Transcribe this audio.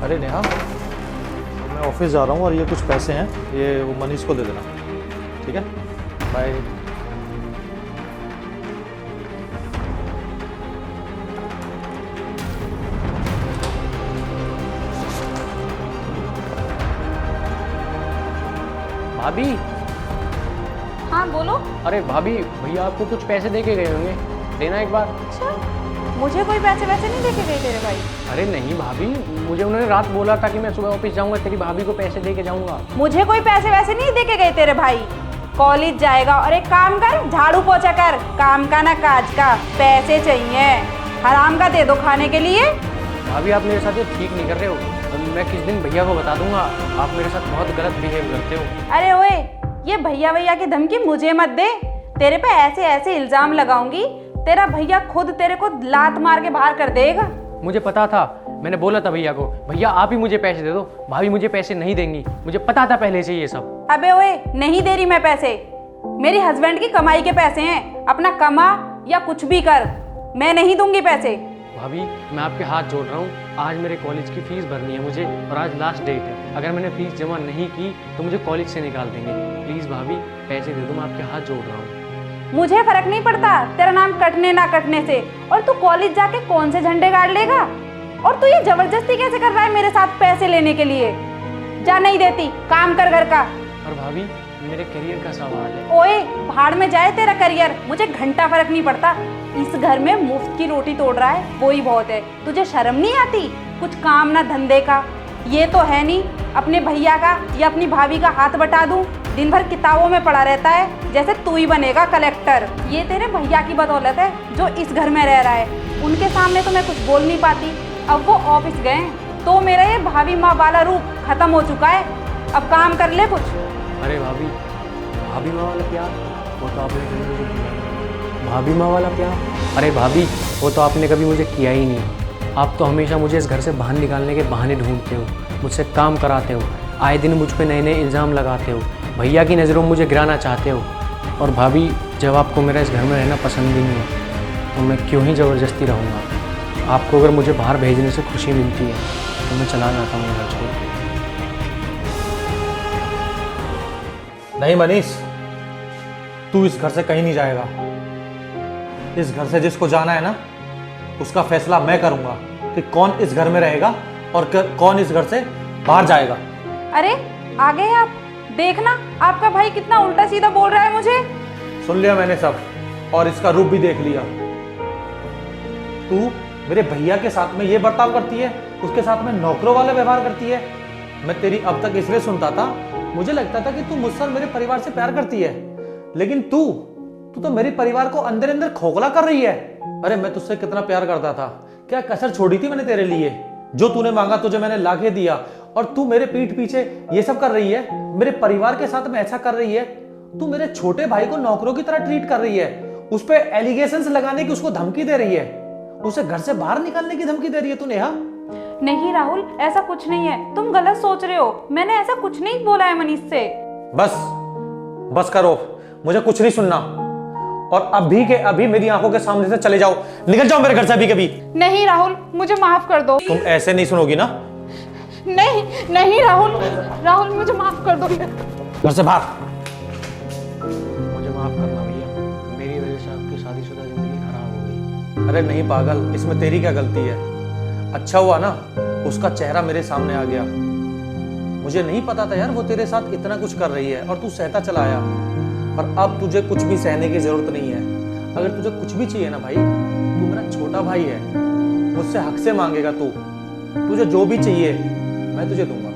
अरे नेहा, मैं ऑफिस जा रहा हूँ और ये कुछ पैसे हैं, ये वो मनीष को दे देना, ठीक है? बाय। भाभी। हाँ बोलो। अरे भाभी, भैया आपको कुछ पैसे दे के गए होंगे, देना एक बार। अच्छा, मुझे कोई पैसे वैसे नहीं देके गए तेरे भाई? अरे नहीं भाभी, मुझे उन्होंने रात बोला था कि मैं सुबह ऑफिस जाऊंगा, तेरी भाभी को पैसे दे के जाऊंगा। मुझे कोई पैसे वैसे नहीं देके गए तेरे भाई। कॉलेज जाएगा और एक काम कर, झाड़ू पोछा कर, काम का ना काज का। पैसे चाहिए, हराम का दे दो खाने के लिए। भाभी आप मेरे साथ ये ठीक नहीं कर रहे हो, मैं किस दिन भैया को बता दूंगा, आप मेरे साथ बहुत गलत बिहेव करते हो। अरे ओए, ये भैया भैया की धमकी मुझे मत दे। तेरे पे ऐसे ऐसे इल्जाम लगाऊंगी, तेरा भैया खुद तेरे को लात मार के बाहर कर देगा। मुझे पता था, मैंने बोला था भैया को, भैया आप ही मुझे पैसे दे दो, भाभी मुझे पैसे नहीं देंगी, मुझे पता था पहले से ये सब। अबे ओए, नहीं दे रही मैं पैसे, मेरी हस्बैंड की कमाई के पैसे हैं, अपना कमा या कुछ भी कर, मैं नहीं दूंगी पैसे। भाभी मैं आपके हाथ जोड़ रहा हूँ, आज मेरे कॉलेज की फीस भरनी है मुझे और आज लास्ट डेट है, अगर मैंने फीस जमा नहीं की तो मुझे कॉलेज से निकाल देंगे। प्लीज़ भाभी पैसे दे दो, मैं आपके हाथ जोड़ रहा हूँ। मुझे फर्क नहीं पड़ता तेरा नाम कटने ना कटने से, और तू कॉलेज जाके कौन से झंडे गाड़ लेगा? और तू ये जबरदस्ती कैसे कर रहा है मेरे साथ पैसे लेने के लिए? जा, नहीं देती, काम कर घर का। और भाभी मेरे करियर का सवाल है। ओए, भाड़ में जाए तेरा करियर, मुझे घंटा फर्क नहीं पड़ता। इस घर में मुफ्त की रोटी तोड़ रहा है वो ही बहुत है, तुझे शर्म नहीं आती? कुछ काम ना धंधे का, ये तो है नहीं अपने भैया का या अपनी भाभी का हाथ बटा दूं, दिन भर किताबों में पड़ा रहता है जैसे तू ही बनेगा कलेक्टर। ये तेरे भैया की बदौलत है जो इस घर में रह रहा है, उनके सामने तो मैं कुछ बोल नहीं पाती। अब वो ऑफिस गए तो मेरा ये भाभी माँ वाला रूप खत्म हो चुका है, अब काम कर ले कुछ। अरे भाभी, भाभी माँ वाला प्यार वो तो आपने कभी मुझे किया नहीं। भाभी माँ वाला प्यार, अरे भाभी वो तो आपने कभी मुझे किया ही नहीं। आप तो हमेशा मुझे इस घर से बाहर निकालने के बहाने ढूंढते हो, मुझसे काम कराते हो, आए दिन मुझ पे नए नए इल्ज़ाम लगाते हो, भैया की नज़रों में मुझे गिराना चाहते हो। और भाभी जब आपको मेरा इस घर में रहना पसंद ही नहीं है तो मैं क्यों ही ज़बरदस्ती रहूँगा? आपको अगर मुझे बाहर भेजने से खुशी मिलती है तो मैं चला जाता हूँ घर छोड़ के। नहीं मनीष, तू इस घर से कहीं नहीं जाएगा। इस घर से जिसको जाना है ना, उसका फैसला मैं करूंगा कि कौन इस घर में रहेगा और कौन इस घर से बाहर जाएगा। अरे आ गए आप, देखना आपका भाई कितना उल्टा सीधा बोल रहा है मुझे। सुन लिया मैंने सब, और इसका रूप भी देख लिया। तू मेरे भैया के साथ में ये बर्ताव करती है, उसके साथ में नौकरों वाला व्यवहार करती है। मैं तेरी अब तक इसलिए सुनता था, मुझे लगता था कि तू मुझसे और मेरे परिवार से प्यार करती है, लेकिन तू तो मेरे परिवार को अंदर अंदर खोखला कर रही है। अरे मैं तुझसे कितना प्यार करता था, क्या कसर छोड़ी थी मैंने तेरे लिए? जो तूने मांगा तुझे मैंने लाके दिया, और तू मेरे पीठ पीछे ये सब कर रही है, मेरे परिवार के साथ में ऐसा कर रही है। तू मेरे छोटे भाई को नौकरों की तरह ट्रीट कर रही है, उस पर एलिगेशंस लगाने की उसको धमकी दे रही है, उसे घर से बाहर निकालने की धमकी दे रही है तू नेहा। नहीं राहुल, ऐसा कुछ नहीं है, तुम गलत सोच रहे हो, मैंने ऐसा कुछ नहीं बोला है मनीष से। बस बस करो, मुझे कुछ नहीं सुनना, और अभी के अभी मेरी आंखों के सामने से चले जाओ, निकल जाओ मेरे घर से अभी के अभी। नहीं राहुल, मुझे माफ कर दो। तुम ऐसे नहीं सुनोगी ना? नहीं नहीं राहुल, राहुल मुझे माफ कर दो। घर से बाहर। मुझे माफ़ करना भैया, मेरी वजह से आपकी शादीशुदा ज़िंदगी खराब हो गई। अरे नहीं पागल, इसमें तेरी क्या गलती है? अच्छा हुआ ना उसका चेहरा मेरे सामने आ गया, मुझे नहीं पता था यार वो तेरे साथ इतना कुछ कर रही है, और तू सहता चला आया। और अब तुझे कुछ भी सहने की जरूरत नहीं है। अगर तुझे कुछ भी चाहिए ना भाई, तू मेरा छोटा भाई है, मुझसे हक से मांगेगा। तू तुझे जो भी चाहिए मैं तुझे दूंगा।